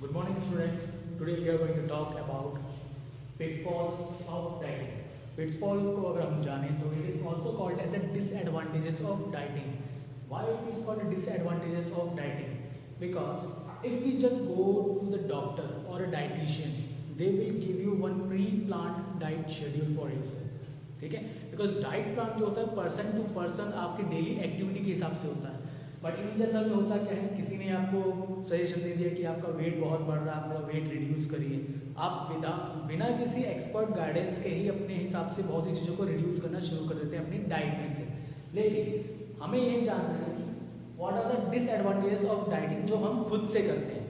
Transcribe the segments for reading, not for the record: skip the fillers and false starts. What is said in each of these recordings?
Good morning, students. Today we are going to talk about pitfalls of dieting. Pitfalls को अगर हम जाने तो it is also called as a disadvantages of dieting. Why it is called disadvantages of dieting? Because if we just go to the doctor or a dietitian, they will give you one pre-planned diet schedule for yourself. ठीक है? Because diet plan जो होता है person to person आपकी daily activity के हिसाब से होता है. बट इन जनरल में होता क्या है, किसी ने आपको सजेशन दे दिया कि आपका वेट बहुत बढ़ रहा है, आप थोड़ा वेट रिड्यूस करिए. आप बिना किसी एक्सपर्ट गाइडेंस के ही अपने हिसाब से बहुत सी चीज़ों को रिड्यूस करना शुरू कर देते हैं अपनी डाइट में से. लेकिन हमें ये जानना है कि what are the disadvantages of dieting जो हम खुद से करते हैं.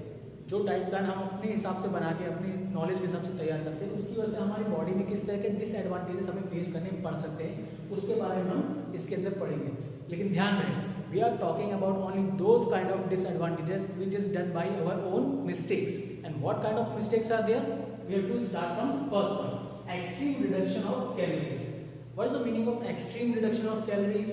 जो डाइट प्लान हम अपने हिसाब से बना के अपनी नॉलेज के हिसाब से तैयार करते हैं, उसकी वजह से हमारी बॉडी में किस तरह के डिसएडवांटेजेस हमें फेस करने पड़ सकते हैं, उसके बारे में हम इसके अंदर पढ़ेंगे. लेकिन ध्यान रखें, we are talking about only those kind of disadvantages which is done by our own mistakes. And what kind of mistakes are there? We have to start from first one, extreme reduction of calories. What is the meaning of extreme reduction of calories?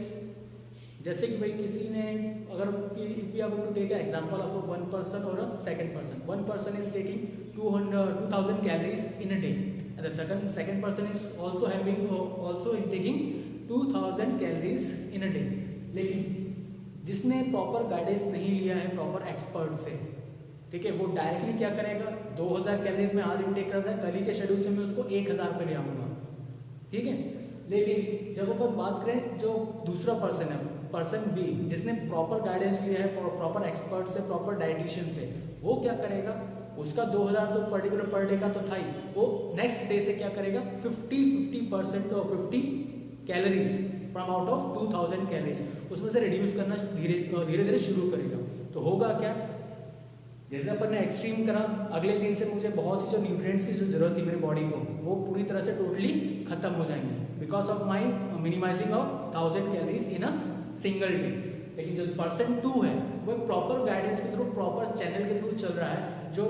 जैसे कि भाई किसी ने अगर if we are going to take an example of a one person or a second person. One person is taking 2000 calories in a day, and the second person is also taking 2000 calories in a day. लेकिन जिसने proper guidance नहीं लिया है proper expert से, ठीक है, वो directly क्या करेगा, 2000 कैलोरीज में आज इनटेक करता है, कल ही के शेड्यूल से मैं उसको 1000 पे ले आऊँगा. ठीक है. लेकिन जब अपन बात करें जो दूसरा पर्सन है, पर्सन बी, जिसने प्रॉपर गाइडेंस लिया है प्रॉपर एक्सपर्ट से, प्रॉपर डाइटिशियन से, वो क्या करेगा, उसका 2000 तो पर्टिकुलर पर डे का तो था ही, वो नेक्स्ट डे से क्या करेगा 50% और 50 calories from out of 2000 calories उसमें से रिड्यूस करना धीरे धीरे शुरू करेगा. तो होगा क्या, जैसे अपन ने एक्सट्रीम करा, अगले दिन से मुझे बहुत सी जो न्यूट्रिएंट्स की जो जरूरत थी मेरी बॉडी को, वो पूरी तरह से टोटली खत्म हो जाएंगी because of my minimizing of 1000 calories in a single day. लेकिन जो पर्सन 2 है वो प्रॉपर गाइडेंस के थ्रू, प्रॉपर चैनल के थ्रू चल रहा है, जो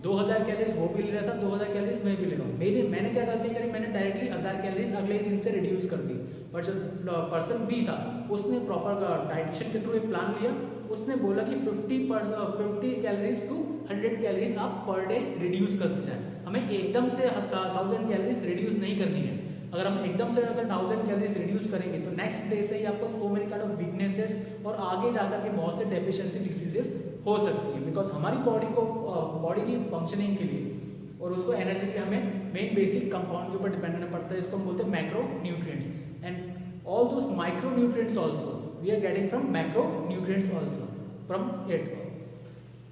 2000 कैलोरीज वो भी ले रहा था, 2000 कैलोरीज मैं भी ले रहा हूँ. मैंने क्या गलती करी, मैंने डायरेक्टली 1000 कैलोरीज अगले दिन से रिड्यूस कर दी. बट जो पर्सन बी था उसने प्रॉपर डाइटिशियन के थ्रू एक प्लान लिया, उसने बोला कि 50 कैलोरीज टू 100 कैलोरीज आप पर डे रिड्यूस करते जाएं. हमें एकदम से 1000 कैलोरीज रिड्यूस नहीं करनी है. अगर हम एकदम से अगर 1000 कैलोरीज रिड्यूस करेंगे तो नेक्स्ट डे से ही आपको सो मेनी काइंड ऑफ वीकनेसेस और आगे जाकर के बहुत से डेफिशिएंसी डिसीजेस हो सकती है. बिकॉज हमारी बॉडी की फंक्शनिंग के लिए और उसको एनर्जी के लिए हमें मेन बेसिक कंपाउंड के ऊपर डिपेंड करना पड़ता है. इसको हम बोलते हैं macro nutrients. And all those micronutrients also we are getting from macronutrients also from it.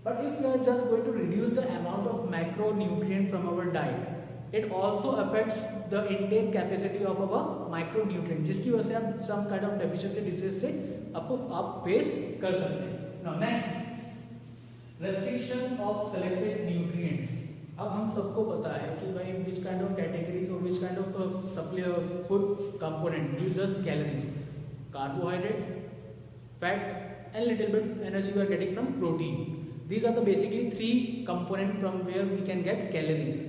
But if we are just going to reduce the amount of macronutrient from our diet, it also affects the intake capacity of our micronutrient, जिसकी वजह से आप some kind of deficiency disease से आप face कर सकते हैं. Now next, restrictions of selected nutrients. अब हम सबको पता है कि भाई विच काइंड ऑफ कैटेगरीज और which kind of food component gives us calories. Carbohydrate, fat and little bit energy we are getting from protein. These are the basically 3 component from where we can get calories.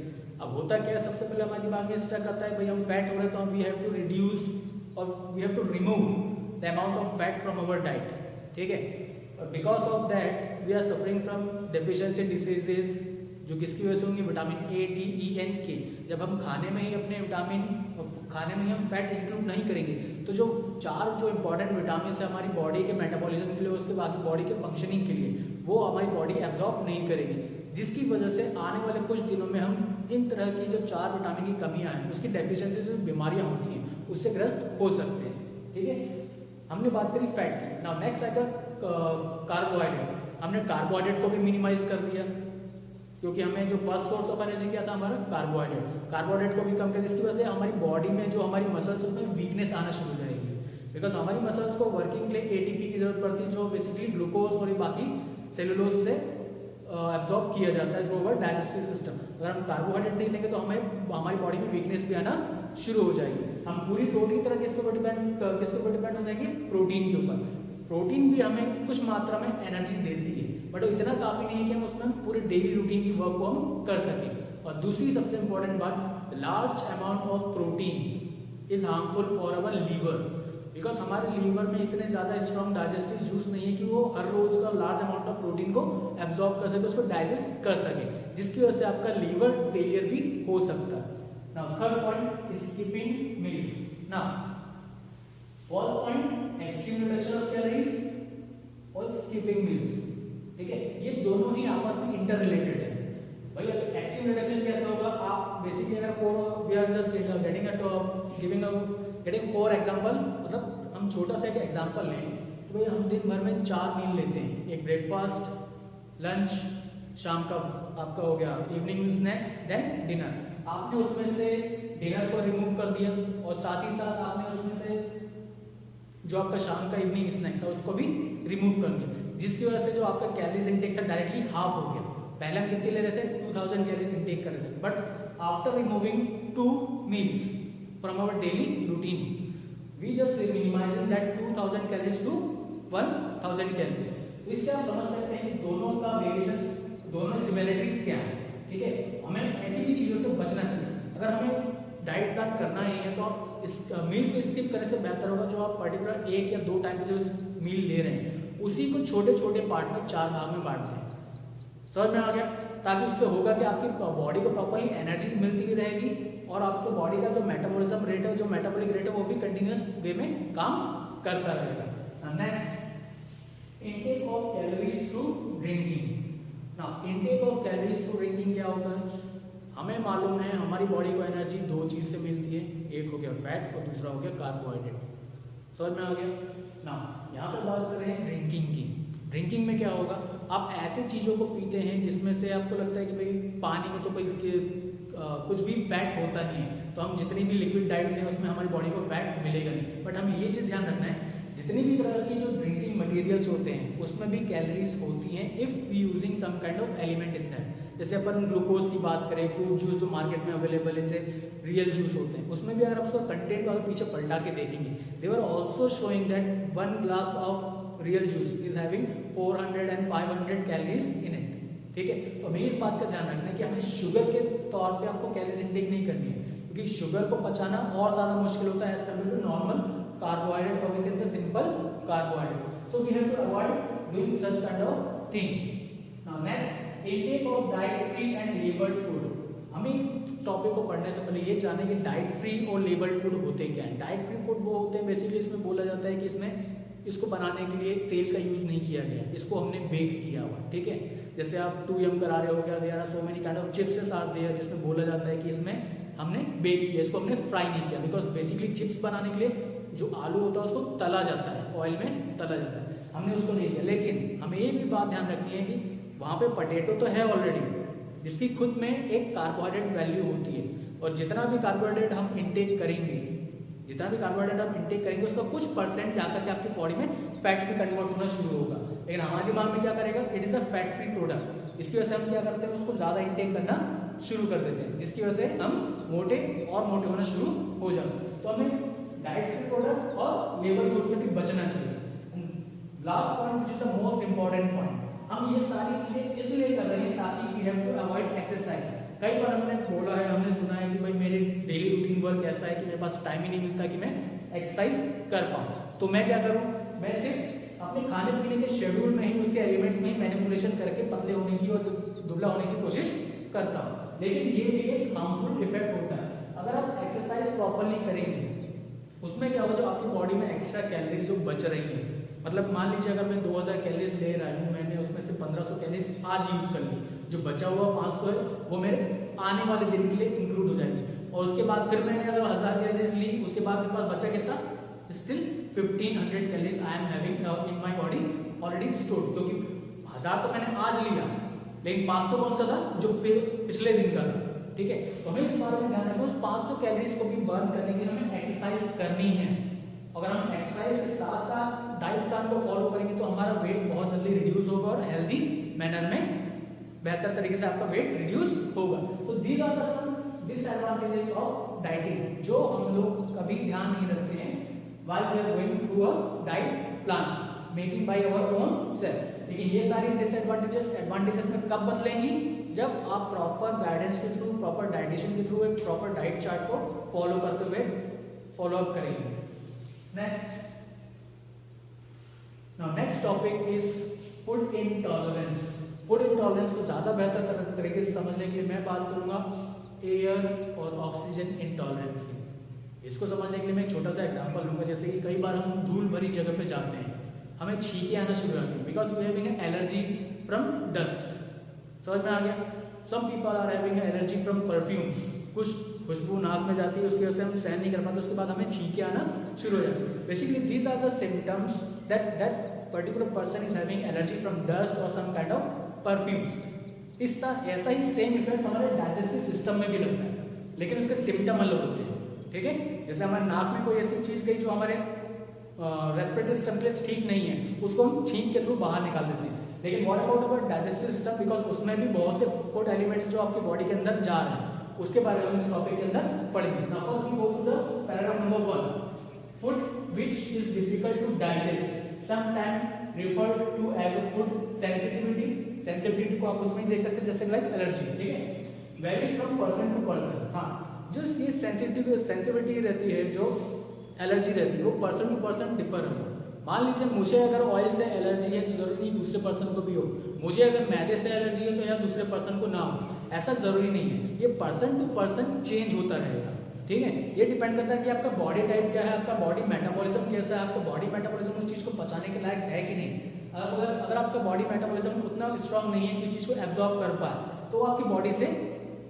अब होता क्या है, सबसे पहले हमारे दिमाग में स्टक आता है भाई हम फैट हो रहे हैं तो हम वी हैव टू रिड्यूस और we have to remove the amount of fat from our diet. ठीक है. Because of that we are suffering from deficiency diseases जो किसकी वजह से होंगी, vitamin A, D, E, N, K. जब हम खाने में ही अपने खाने में ही हम फैट इंक्लूड नहीं करेंगे तो जो 4 जो इंपॉर्टेंट विटामिन है हमारी बॉडी के मेटाबॉलिज्म के लिए, उसके बाद बॉडी के फंक्शनिंग के लिए, वो हमारी बॉडी एब्जॉर्ब नहीं करेगी, जिसकी वजह से आने वाले कुछ दिनों में हम इन तरह की जो 4 विटामिन की कमियाँ हैं, उसकी डेफिशिएंसी से बीमारियाँ होती हैं, उससे ग्रस्त हो सकते हैं. ठीक है. हमने बात करी फैट की. नाउ नेक्स्ट आएगा कार्बोहाइड्रेट. हमने कार्बोहाइड्रेट को भी मिनिमाइज कर दिया क्योंकि हमें जो फर्स्ट सोर्स ऑफ एनर्जी क्या था हमारा कार्बोहाइड्रेट. कार्बोहाइड्रेट को भी कम कर, जिसकी वजह से हमारी बॉडी में जो हमारी मसल्स उसमें वीकनेस आना शुरू हो जाएगी. बिकॉज हमारी मसल्स को वर्किंग के लिए एटीपी की जरूरत पड़ती है, जो बेसिकली ग्लूकोज और बाकी सेलुलोज से एब्जॉर्ब किया जाता है थ्रू अवर डाइजेस्टिव सिस्टम. अगर हम कार्बोहाइड्रेट नहीं लेंगे तो हमारी बॉडी में वीकनेस भी आना शुरू हो जाएगी. हम पूरी टोटली तरह किसके ऊपर डिपेंड हो जाएंगे, प्रोटीन के ऊपर. प्रोटीन भी हमें कुछ मात्रा में एनर्जी देती है, बट इतना काफ़ी नहीं है कि हम उसमें पूरे डेली रूटीन की वर्क को हम कर सकें. और दूसरी सबसे इंपॉर्टेंट बात, large amount of protein is harmful for our liver. Because हमारे लीवर में इतने ज़्यादा स्ट्रॉन्ग डाइजेस्टिव जूस नहीं है कि वो हर रोज का लार्ज अमाउंट ऑफ प्रोटीन को एब्जॉर्ब कर सके, उसको डाइजेस्ट कर सके, जिसकी वजह से आपका लीवर फेलियर भी हो सकता है। Now third point skipping meals. Now first point extreme reduction of calories और स्किपिंग मील्स, ठीक है, ये दोनों ही आपस में इंटर रिलेटेड है। भाई एक्सट्रीम रिडक्शन कैसे होगा, आप बेसिकली अगर we are just getting getting for example, मतलब हम छोटा सा एक एग्जांपल लें तो भाई हम दिन भर में 4 मील लेते हैं, एक ब्रेकफास्ट, लंच, शाम का आपका हो गया इवनिंग स्नैक्स, देन डिनर। आपने उसमें से डिनर को रिमूव कर दिया और साथ ही साथ आपने उसमें से जो आपका शाम का इवनिंग स्नैक्स था उसको भी रिमूव कर दिया, जिसकी वजह से जो आपका कैलोरीज इंटेक था डायरेक्टली हाफ हो गया। पहले हम कितने ले रहे थे, 2000 कैलोरीज इंटेक कर रहे थे, but after removing 2 meals from our daily routine we just minimizing that 2000 calories to 1000 calories. इससे आप समझ सकते हैं कि दोनों का वेरिएशन, दोनों सिमिलरिटीज क्या है, ठीक है। हमें ऐसी भी चीज़ों से बचना चाहिए। अगर हमें डाइट प्लान करना ही है तो आप इस मील को स्किप करने से बेहतर होगा जो आप पर्टिकुलर 1 या 2 टाइम पे जो मील ले रहे हैं उसी को छोटे छोटे पार्ट में 4 भाग में बांट दें। समझ में आ गया? ताकि उससे होगा कि आपकी बॉडी को प्रॉपरली एनर्जी मिलती भी रहेगी और आपको बॉडी का जो मेटाबॉलिज्म रेट है, जो मेटाबॉलिक रेट है, वो भी कंटिन्यूस वे में काम करता रहेगा। Next, intake of calories through drinking. Now intake of calories through drinking क्या होता है? हमें मालूम है हमारी बॉडी को एनर्जी 2 चीज़ से मिलती है, एक हो गया फैट और दूसरा हो गया कार्बोहाइड्रेट। समझ में आ गया? नाउ यहाँ पर बात कर रहे हैं ड्रिंकिंग की। ड्रिंकिंग में क्या होगा, आप ऐसे चीज़ों को पीते हैं जिसमें से आपको लगता है कि भाई पानी में तो कोई कुछ भी फैट होता नहीं है, तो हम जितनी भी लिक्विड डाइट लें उसमें हमारी बॉडी को फैट मिलेगा नहीं। बट हमें ये चीज़ ध्यान रखना है जितनी भी तरह की जो ड्रिंकिंग मटेरियल्स होते हैं उसमें भी कैलोरीज होती हैं if we using some kind of element in that. जैसे अपन ग्लूकोज की बात करें, फ्रूट जूस जो मार्केट में अवेलेबल है, जैसे रियल जूस होते हैं, उसमें भी अगर आप उसका कंटेंट अगर पीछे पलटा के देखेंगे, they are also showing that 1 glass of Real juice is having 400 and 500 calories in it. ठीक है, तो हमें इस बात का ध्यान रखना है कि हमें शुगर के तौर पे आपको कैलोरीज इंटेक नहीं करनी है, क्योंकि शुगर को पचाना और ज़्यादा मुश्किल होता है as compare to normal carbohydrate और we can say simple carbohydrate. So we have to avoid doing such kind of things. Now next, intake of diet free and labelled food. हमें टॉपिक को पढ़ने से पहले ये जाने कि डाइट फ्री और लेबल्ड फूड होते क्या हैं। डाइट फ्री फूड वो होते हैं बेसिकली, इसमें बोला जाता है कि इसमें इसको बनाने के लिए तेल का यूज़ नहीं किया गया, इसको हमने बेक किया हुआ। ठीक है, जैसे आप 2M करा रहे हो, क्या दे रहा so many kind of chips are there जिसमें बोला जाता है कि इसमें हमने बेक किया, इसको हमने फ्राई नहीं किया, बिकॉज बेसिकली चिप्स बनाने के लिए जो आलू होता है उसको तला जाता है, ऑयल में तला जाता है, हमने उसको नहीं किया। लेकिन हमें ये भी बात ध्यान रखनी है कि वहाँ पे पोटैटो तो है ऑलरेडी, जिसकी खुद में एक कार्बोहाइड्रेट वैल्यू होती है, और जितना भी कार्बोहाइड्रेट हम इंटेक करेंगे, जितना भी कार्बोहाइड्रेट हम इंटेक करेंगे उसका कुछ परसेंट जाकर के आपकी बॉडी में फैट में कन्वर्ट होना शुरू होगा। लेकिन हमारे दिमाग में क्या करेगा, it is a fat free product, इसकी वजह से हम क्या करते हैं, उसको ज़्यादा इंटेक करना शुरू कर देते हैं, जिसकी वजह से हम मोटे और मोटे होना शुरू हो जाते हैं। तो हमें डाइट फ्री प्रोडक्ट और लेबल फूड से भी बचना चाहिए। Last point which is the most important point, हम ये सारी चीज़ें इसलिए कर रहे हैं ताकि we have to avoid exercise. कई बार हमने बोला है, हमने सुना है कि भाई मेरे डेली रूटीन वर्क ऐसा है कि मेरे पास टाइम ही नहीं मिलता कि मैं एक्सरसाइज कर पाऊँ, तो मैं क्या करूँ, मैं सिर्फ अपने खाने पीने के शेड्यूल में ही, उसके एलिमेंट्स में ही मैनिपुलेशन करके पतले होने की और दुबला होने की कोशिश करता हूँ। लेकिन ये भी एक हार्मफुल इफेक्ट होता है। अगर आप एक्सरसाइज प्रॉपरली करेंगे उसमें क्या होगा, जो आपकी बॉडी में एक्स्ट्रा कैलोरीज जो बच रही है, मतलब मान लीजिए अगर मैं 2000 कैलोरीज ले रहा हूँ, मैंने उसमें से 1500 कैलोरीज आज यूज़ कर ली, जो बचा हुआ 500 है वो मेरे आने वाले दिन के लिए इंक्लूड हो जाएगी, और उसके बाद फिर मैंने अगर 1000 कैलोरीज ली, उसके बाद मेरे पास बचा कितना, still 1500 calories I am having in my body already stored, क्योंकि 1000 तो मैंने आज लिया, लेकिन 500 कौन सा था, जो पिछले दिन का था। ठीक है, तो हमें इस बारे में ध्यान रखना, उस 500 कैलोरीज को भी बर्न करने के लिए हमें एक्सरसाइज करनी है। अगर हम एक्सरसाइज के साथ साथ डाइट प्लान को फॉलो करेंगे तो हमारा वेट बहुत जल्दी रिड्यूस होगा और हेल्दी मैनर में बेहतर तरीके से आपका वेट रिड्यूस होगा। तो these are the some disadvantages of dieting जो हम लोग कभी ध्यान नहीं रखते हैं while we are going through a diet plan making by our own self. लेकिन ये सारी डिसएडवांटेजेस एडवांटेजेस में कब बदलेंगी, जब आप प्रॉपर गाइडेंस के थ्रू, प्रॉपर डाइटिशियन के थ्रू एक प्रॉपर डाइट चार्ट को फॉलो करते हुए फॉलो अप करेंगे। Next, now next topic is food intolerance. Food intolerance को ज़्यादा बेहतर तरीके से समझने के लिए मैं बात करूँगा एयर और ऑक्सीजन इंटॉलरेंस की। इसको समझने के लिए मैं एक छोटा सा एग्जांपल लूँगा। जैसे कि कई बार हम धूल भरी जगह पे जाते हैं, हमें छींके आना शुरू हो जाती है because we having an allergy from dust. समझ में आ गया? Some people are having allergy from perfumes. कुछ खुशबू नाक में जाती है, उसकी वजह से हम सहन नहीं कर पाते, उसके बाद हमें छींके आना शुरू हो जाती है। Basically these are the symptoms that particular person is having allergy from dust और सम काइंड ऑफ परफ्यूम्स। इसका ऐसा ही सेम इफेक्ट हमारे डाइजेस्टिव सिस्टम में भी लगता है, लेकिन उसके सिम्टम अलग होते हैं। ठीक है, जैसे हमारे नाक में कोई ऐसी चीज़ गई जो हमारे रेस्पिरेटरी सिस्टम के लिए ठीक नहीं है, उसको हम छींक के थ्रू बाहर निकाल देते हैं। लेकिन what about our digestive system, because उसमें भी बहुत से फूड एलिमेंट्स जो आपकी बॉडी के अंदर जा रहे हैं, उसके बारे में हम इस टॉपिक के अंदर पढ़ेंगे। Now first we go to the paragraph number 1। Food which is difficult to digest sometime referred to as a food sensitivity. Sensitivity को आप उसमें देख सकते हैं जैसे लाइक एलर्जी। ठीक है, varies from person to person. हाँ, जो ये सेंसिटिविटी रहती है, जो एलर्जी रहती है, वो पर्सन टू पर्सन डिफर है। मान लीजिए मुझे अगर ऑयल से एलर्जी है तो जरूरी नहीं दूसरे पर्सन को भी हो, मुझे अगर मैदे से एलर्जी है तो या दूसरे पर्सन को ना हो, ऐसा जरूरी नहीं है। ये पर्सन टू पर्सन चेंज होता रहेगा। ठीक है, ये डिपेंड करता है कि आपका बॉडी टाइप क्या है, आपका बॉडी मेटाबॉलिज्म कैसा है, आपका बॉडी मेटाबॉलिज्म उस चीज़ को पचाने के लायक है कि नहीं। अगर आपका बॉडी मेटाबॉलिज्म उतना स्ट्रांग नहीं है कि उस चीज़ को एब्जॉर्ब कर पाए, तो आपकी बॉडी से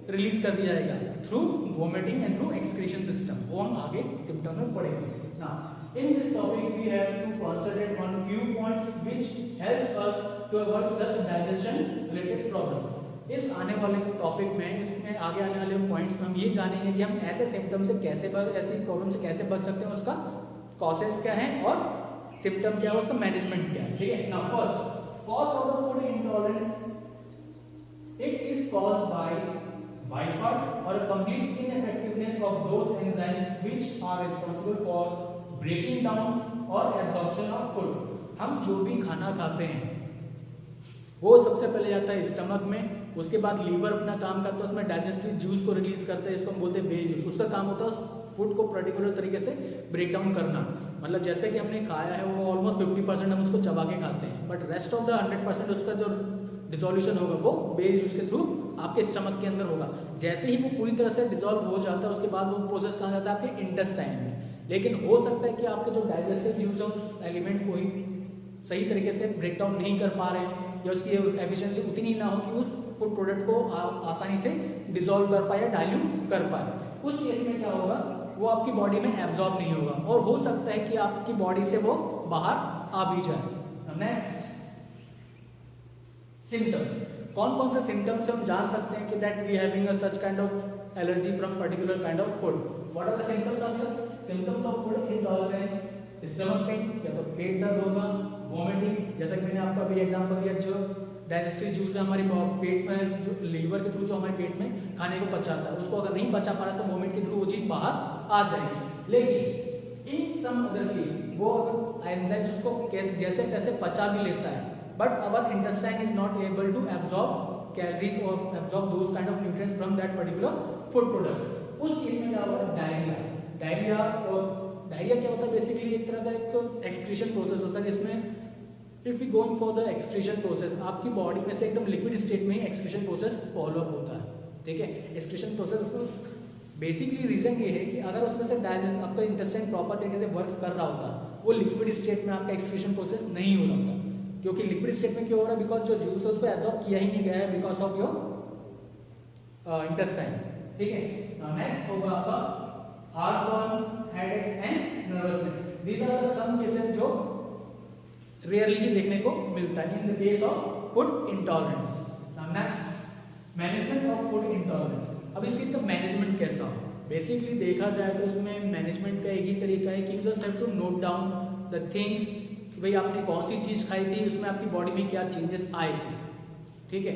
रिलीज कर दिया जाएगा through vomiting and through excretion system. वो हम आगे सिम्टम में पढ़ेंगे। Now in this topic we have to concentrate on few points which helps us to avoid such digestion related problem. इस आने वाले टॉपिक में, इसमें आगे आने वाले पॉइंट्स में हम ये जानेंगे कि हम ऐसे सिम्टम से कैसे ऐसी प्रॉब्लम से कैसे बच सकते हैं, उसका कॉजेस क्या है और सिम्टम क्या है, उसका मैनेजमेंट क्या है। ठीक है, now first cause of the food intolerance, it is caused bye bypass or a complete ineffectiveness of those enzymes which are responsible for breaking down or absorption of food। हम जो भी खाना खाते हैं वो सबसे पहले जाता है स्टमक में, उसके बाद लीवर अपना काम करता है, उसमें डाइजेस्टिव जूस को रिलीज करता है, इसको हम बोलते हैं बेल जूस। उसका काम होता है फूड को पर्टिकुलर तरीके से ब्रेक डाउन करना। मतलब जैसे कि हमने खाया है वो ऑलमोस्ट 50% हम उसको चबा के खाते हैं, बट रेस्ट ऑफ द 100% उसका जो डिसोल्यूशन होगा वो बेल जूस के थ्रू आपके स्टमक के अंदर होगा। जैसे ही वो पूरी तरह से डिसॉल्व हो जाता है, उसके बाद वो प्रोसेस कहाँ जाता है, आपके इंटेस्टाइन में। लेकिन हो सकता है कि आपके जो डाइजेस्टिव यूज है उस एलिमेंट को ही सही तरीके से ब्रेक डाउन नहीं कर पा रहे हैं, या उसकी एफिशिएंसी उतनी ना हो कि उस फूड प्रोडक्ट को आसानी से डिसॉल्व कर पाए या डाइल्यूट कर पाए। उस केस में क्या होगा, वो आपकी बॉडी में एब्जॉर्ब नहीं होगा और हो सकता है कि आपकी बॉडी से वो बाहर आ भी जाए। नेक्स्ट सिम्टम्स, कौन कौन से सिम्टम्स से हम जान सकते हैं कि that we having a such kind of allergy from particular kind of food. What are the symptoms of the symptoms of food intolerance? Stomach pain, या तो पेट दर्द होगा, वोमिटिंग, जैसा कि मैंने आपको अभी एग्जांपल दिया, जो डाइजेस्टिव जूस है हमारी पेट में, जो लीवर के थ्रू जो हमारे पेट में खाने को पचाता है, उसको अगर नहीं पचा पा रहा तो वोमिट के थ्रू वो चीज बाहर आ जाएगी। लेकिन इन सम अदर केस वो अगर एंजाइम्स उसको जैसे तैसे पचा भी लेता है, but our intestine is not able to absorb calories or absorb those kind of nutrients from that particular food product। उस केस में क्या होगा, डायरिया। डायरिया क्या होता है, बेसिकली एक तरह का एक एक्सक्रीशन प्रोसेस होता है, जिसमें if you going for the excretion process, आपकी बॉडी में से एकदम लिक्विड स्टेट में ही एक्सक्रीशन प्रोसेस फॉलो अप होता है। ठीक है, एक्सक्रीशन प्रोसेस बेसिकली रीजन ये है कि अगर उसमें से डाइजेस्ट आपका इंटेस्टाइन प्रॉपर तरीके से वर्क कर रहा होता, वो लिक्विड स्टेट में आपका एक्सक्रीशन प्रोसेस नहीं हो रहा होता। क्योंकि लिक्विड स्टेट में क्यों हो रहा है, बिकॉज जो जूस है उसको एब्जॉर्ब किया ही नहीं गया है बिकॉज ऑफ योर इंटेस्टाइन। ठीक है, नेक्स्ट होगा आपका heartburn, headaches and nervousness. These are the some cases जो रेयरली ही देखने को मिलता है in the case of food intolerance. Next management of food intolerance. अब इस चीज का मैनेजमेंट कैसा हो, बेसिकली देखा जाए तो इसमें मैनेजमेंट का एक ही तरीका है कि you just have to note down the things कि भाई आपने कौन सी चीज़ खाई थी, उसमें आपकी बॉडी में क्या चेंजेस आए थे। ठीक है,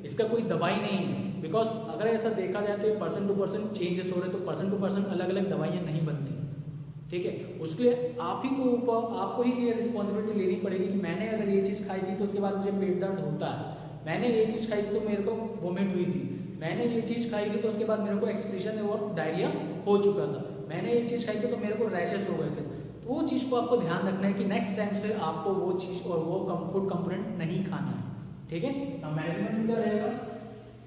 इसका कोई दवाई नहीं है, बिकॉज अगर ऐसा देखा जाए तो पर्सन टू पर्सन चेंजेस हो रहे, तो पर्सन टू पर्सन अलग अलग दवाइयाँ नहीं बनती। ठीक है, उसके लिए आप ही को ऊपर आपको ही ये रिस्पॉन्सिबिलिटी लेनी पड़ेगी कि मैंने अगर ये चीज़ खाई थी तो उसके बाद मुझे पेट दर्द होता है, मैंने ये चीज़ खाई थी तो मेरे को वोमिट हुई थी, मैंने ये चीज़ खाई थी तो उसके बाद मेरे को एक्सक्रीशन और डायरिया हो चुका था, मैंने ये चीज़ खाई थी तो मेरे को रैशेस हो गए थे। तो वो चीज़ को आपको ध्यान रखना है कि नेक्स्ट टाइम से आपको वो चीज़ और वो फूड कंपोनेंट नहीं खाना है, ठीक है। मैनेजमेंट क्या रहेगा,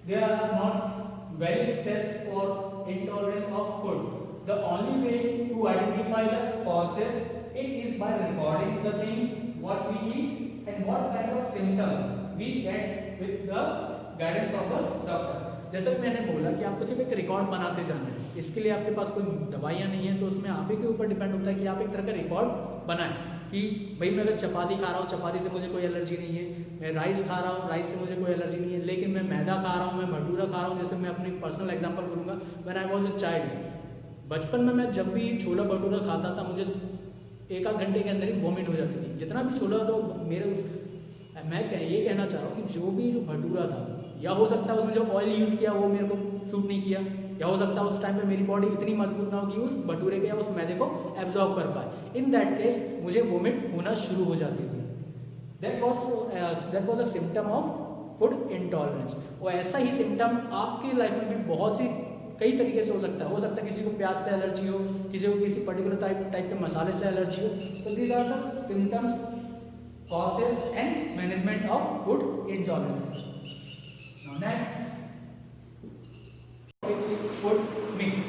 there are not valid test for intolerance of food, the only way to identify the causes it is by recording the things what we eat and what kind of symptom we get with the guidance of the doctor. जैसे कि मैंने बोला कि आपको सिर्फ एक record बनाते जाना है, इसके लिए आपके पास कोई दवाइयाँ नहीं है, तो उसमें आप ही के ऊपर डिपेंड होता है कि आप एक तरह का रिकॉर्ड बनाएं कि भाई मैं अगर चपाती खा रहा हूँ, चपाती से मुझे कोई एलर्जी नहीं है, मैं राइस खा रहा हूँ, राइस से मुझे कोई एलर्जी नहीं है, लेकिन मैं मैदा खा रहा हूँ, मैं भटूरा खा रहा हूँ। जैसे मैं अपनी पर्सनल एग्जांपल करूँगा, when I was a child, बचपन में मैं जब भी छोला भटूरा खाता था मुझे एक आध घंटे के अंदर ही वॉमिट हो जाती थी, जितना भी छोला तो मेरे मैं ये कहना चाह रहा हूँ कि जो भी भटूरा था, या हो सकता है उसमें जो ऑयल यूज़ किया वो मेरे को सूट नहीं किया, या हो सकता है उस टाइम पे मेरी बॉडी इतनी मजबूत ना हो कि उस भटूरे के या उस मैदे को एब्जॉर्ब कर पाए। इन दैट केस मुझे वोमिट होना शुरू हो जाती थी। That was a symptom of food intolerance. और ऐसा ही सिम्टम आपकी लाइफ में भी बहुत सी कई तरीके से हो सकता है किसी को प्याज से एलर्जी हो, किसी को किसी पर्टिकुलर टाइप के मसाले से एलर्जी हो। तो these are the symptoms, causes and management of food intolerance. Now next, it is food myth.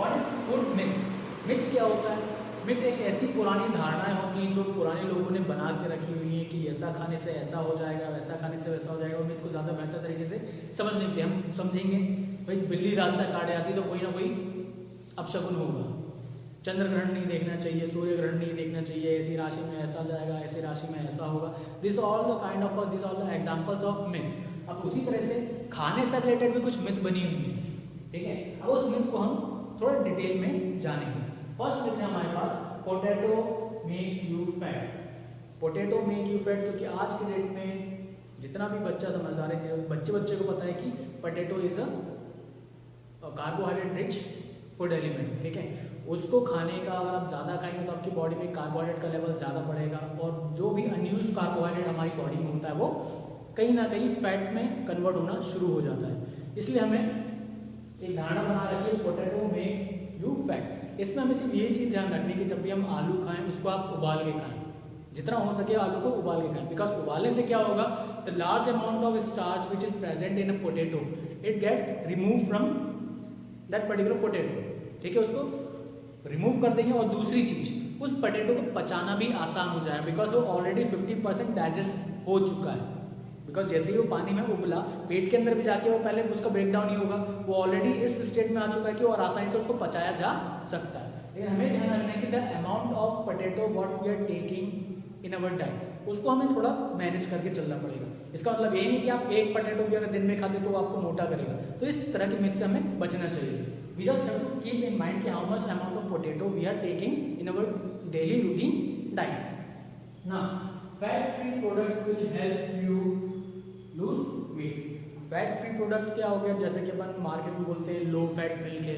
What is food myth? Myth क्या होता है? myth एक ऐसी पुरानी धारणाएं होती हैं जो पुराने लोगों ने बना के रखी हुई है कि ऐसा खाने से ऐसा हो जाएगा, वैसा खाने से वैसा हो जाएगा। और myth को ज़्यादा बेहतर तरीके से समझ नहीं पाते। हम समझेंगे भाई बिल्ली रास्ता काटे आती तो कोई ना कोई अपशकुन होगा, चंद्र ग्रहण नहीं देखना चाहिए, सूर्य ग्रहण नहीं देखना चाहिए, ऐसी राशि में ऐसा जाएगा, ऐसी राशि में ऐसा होगा। This all the kind of this all the examples of myth. अब उसी तरह से खाने से रिलेटेड भी कुछ मिथ बनी हुई है, ठीक है। अब उस मिथ को हम थोड़ा डिटेल में जानेंगे। फर्स्ट मिथ है हमारे पास, potato make you fat. Potato make you fat, क्योंकि आज के डेट में जितना भी बच्चा समझदार है, बच्चे को पता है कि potato is a carbohydrate rich food element, ठीक है। उसको खाने का अगर आप ज़्यादा खाएंगे तो आपकी बॉडी में कार्बोहाइड्रेट का लेवल ज़्यादा बढ़ेगा, और जो भी अनयूज कार्बोहाइड्रेट हमारी बॉडी में होता है वो कहीं ना कहीं फैट में कन्वर्ट होना शुरू हो जाता है। इसलिए हमें एक धारणा बना रखी है, पोटैटो मेक यू फैट। इसमें हमें सिर्फ ये चीज़ ध्यान रखनी है कि जब भी हम आलू खाएं उसको आप उबाल के खाएं, जितना हो सके आलू को उबाल के खाएं। बिकॉज उबालने से क्या होगा, the large amount of starch which is present in a potato it get remove from that particular potato, ठीक है। उसको रिमूव कर देंगे, और दूसरी चीज उस पोटैटो को पचाना भी आसान हो जाए, बिकॉज वो ऑलरेडी 50% डाइजेस्ट हो चुका है। बिकॉज जैसे ही वो पानी में उबला, पेट के अंदर भी जाके वो पहले उसका ब्रेक डाउन नहीं होगा, वो ऑलरेडी इस स्टेट में आ चुका है कि और आसानी से उसको पचाया जा सकता है। लेकिन हमें ध्यान रखना है कि the amount of potato what we are taking in our diet, उसको हमें थोड़ा मैनेज करके चलना पड़ेगा। इसका मतलब ये नहीं कि आप एक पोटैटो भी अगर दिन में खाते तो वो आपको मोटा करेगा। तो इस तरह की मिथ से हमें बचना चाहिए। We just have to keep in mind how much amount of potato we are taking in our daily routine diet. Now, fat-free products will help you lose weight. Fat-free product क्या हो गया, जैसे कि अपन market में बोलते हैं low fat milk है,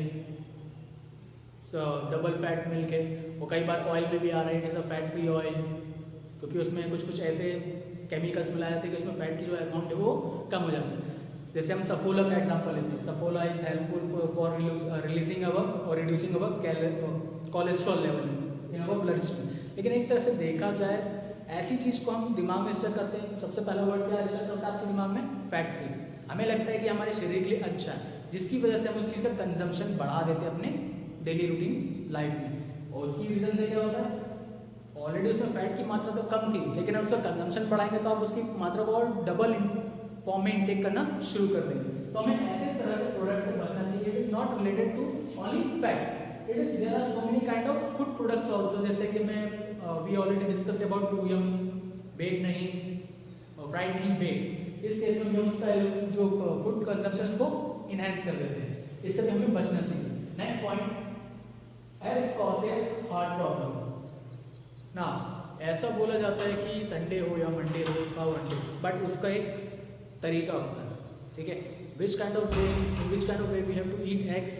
double fat milk है, और कई बार ऑयल में भी आ रहा है जैसा फैट फ्री ऑयल, क्योंकि उसमें कुछ ऐसे केमिकल्स मिलाए जाते हैं कि उसमें फैट की जो अमाउंट है वो कम हो जाती है। जैसे हम सफोला का एग्जांपल लेते हैं, Saffola is helpful for releasing our और reducing our cholesterol level in our blood stream. लेकिन एक तरह से देखा जाए, ऐसी चीज़ को हम दिमाग में स्टोर करते हैं, सबसे पहला वर्ड क्या स्टोर करता है आपके दिमाग में, फैट फ्री। हमें लगता है कि हमारे शरीर के लिए अच्छा है, जिसकी वजह से हम उस चीज़ का कंजम्पशन बढ़ा देते हैं अपने डेली रूटीन लाइफ में। और उसकी रीज़न से क्या होता है, ऑलरेडी उसमें फैट की मात्रा तो कम थी, लेकिन अब उसका कंजम्पशन बढ़ाएंगे तो आप उसकी मात्रा को और डबल फॉर्म में इंटेक करना शुरू कर देंगे। तो हमें ऐसे तरह के प्रोडक्ट से बचना चाहिए। It is not related to only fat, it is there are so many kind of food products also, जैसे कि मैं we already discuss about to yum bake नहीं, फ्राइड नहीं बेक। इस केस में भी हम उसका जो फूड कंजम्पशन को इनहेंस कर देते हैं, इससे भी हमें बचना चाहिए। Next point, eggs causes heart problem. ना ऐसा बोला जाता है कि संडे हो या मंडे हो, उसका वनडे, बट उसका एक तरीका होता है, ठीक है। Which kind of way we have to eat eggs.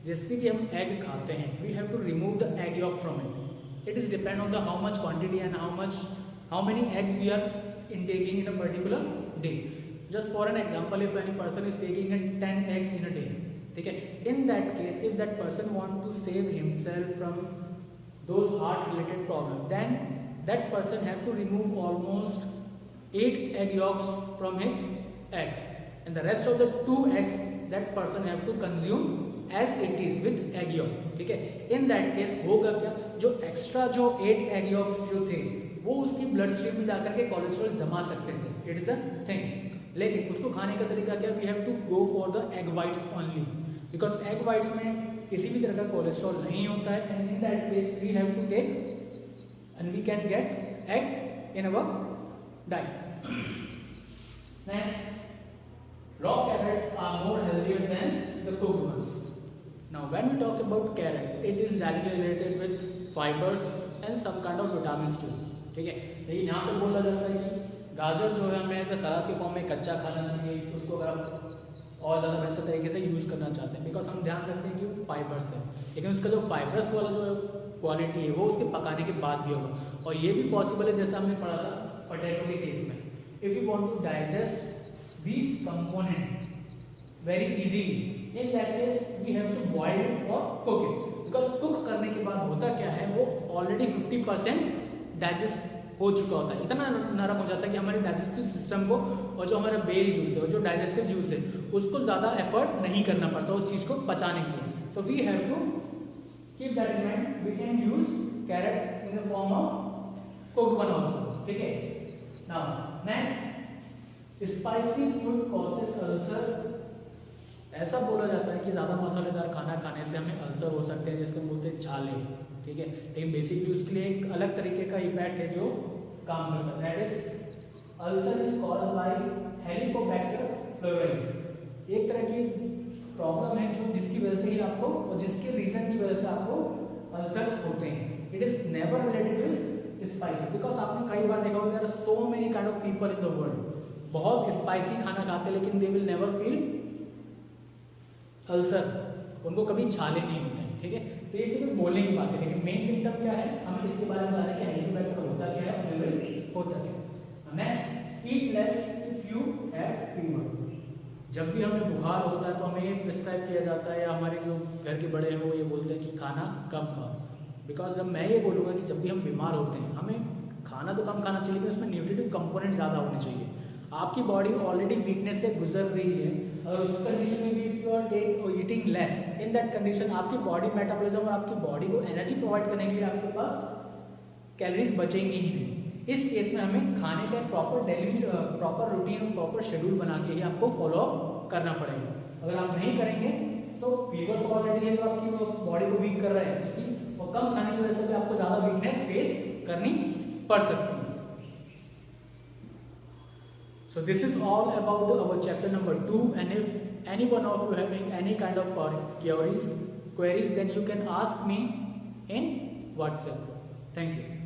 जैसे कि हम एग खाते हैं, we have to remove the egg yolk from it. It is depend on the how much quantity and how many eggs we are intaking in a particular day. Just for an example, if any person is taking 10 eggs in a day, ठीक है, in that case if that person want to save himself from those heart related problem, then that person have to remove almost 8 egg yolks from his eggs, and the rest of the 2 eggs that person have to consume as it is with egg yolk. ठीक है, इन that case होगा क्या, जो extra जो 8 egg yaks जो थे वो उसकी ब्लड स्ट्रीम में जाकर के कोलेस्ट्रॉल जमा सकते थे, इट इज अ थिंग। लेकिन उसको खाने का तरीका क्या, we have to go for the egg whites only, because egg whites में किसी भी तरह का कोलेस्ट्रॉल नहीं होता है, and in that case we have to take and we can get egg in our diet. Next, raw carrots are more healthier than the cooked ones. Now when we talk about carrots, it is directly related with fibers and some kind of vitamins too, ठीक है। लेकिन यहाँ पे बोला जाता है कि गाजर जो है हमें ऐसे सलाद के फॉर्म में कच्चा खाना चाहिए, उसको अगर आप और ज़्यादा बेहतर तरीके से यूज़ करना चाहते हैं, बिकॉज हम ध्यान रखते हैं कि वो फाइबर्स है, लेकिन उसका जो फाइबर्स वाला जो क्वालिटी है वो उसके पकाने के बाद भी होगा। और ये भी पॉसिबल है, जैसा हमने पढ़ा था पोटैटो के केस में, if you want to digest these component very easily, in that case we have to boil it or cook it, because cook करने के बाद होता क्या है, वो ऑलरेडी 50% डाइजेस्ट हो चुका होता है, इतना नरम हो जाता है कि हमारे डाइजेस्टिव सिस्टम को और जो हमारा बेल जूस है और जो डाइजेस्टिव जूस है उसको ज़्यादा एफर्ट नहीं करना पड़ता उस चीज़ को पचाने के लिए। So we have to keep that in mind, we can use carrot in the form of cooked one also, ठीक है। Now next, spicy food causes ulcer. ऐसा बोला जाता है कि ज़्यादा मसालेदार खाना खाने से हमें अल्सर हो सकते हैं, जिसको बोलते हैं छाले, ठीक है। लेकिन बेसिकली उसके लिए एक अलग तरीके का इफेक्ट है जो काम करता है, that is ulcer is caused by Helicobacter pylori. एक तरह की प्रॉब्लम है जो जिसकी वजह से ही आपको और जिसके रीजन की वजह से आपको अल्सर्स होते हैं। It is never related with spicy, because आपने कई बार देखा होगा there are so many kind of people in the world, बहुत स्पाइसी खाना खाते हैं लेकिन they will never feel ulcer, उनको कभी छाले नहीं होते हैं, ठीक है। तो ये सिर्फ बोलने की बात है, लेकिन मेन सिम्टम क्या है, हमें इसके बारे में जाना है कि हेलिकोबैक्टर होता क्या है और होता क्या। Next, eat less if you have fever. जब भी हमें बुखार होता है तो हमें ये प्रिस्क्राइब किया जाता है, या हमारे जो घर के बड़े हैं वो ये बोलते हैं कि खाना कम खाओ, बिकॉज जब मैं ये बोलूँगा कि जब भी हम बीमार होते हैं हमें खाना तो कम खाना चाहिए, लेकिन उसमें न्यूट्रिटिव कंपोनेंट ज़्यादा होने चाहिए। आपकी बॉडी ऑलरेडी वीकनेस से गुजर रही है और उस कंडीशन में भी if you are eating less, in that condition आपकी बॉडी मेटाबॉलिज्म और आपकी बॉडी को एनर्जी प्रोवाइड करने के लिए आपके पास कैलोरीज बचेंगी ही नहीं। इस केस में हमें खाने का प्रॉपर डेली प्रॉपर रूटीन और प्रॉपर शेड्यूल बना के ही आपको फॉलो अप करना पड़ेगा। अगर आप नहीं करेंगे तो फीवर तो ऑलरेडी है जो आपकी बॉडी को वीक कर रहा है, उसकी और कम खाने की वजह से भी आपको ज़्यादा वीकनेस फेस करनी पड़ सकती है। So this is all about our chapter number 2, and if any one of you having any kind of queries, then you can ask me in WhatsApp. Thank you.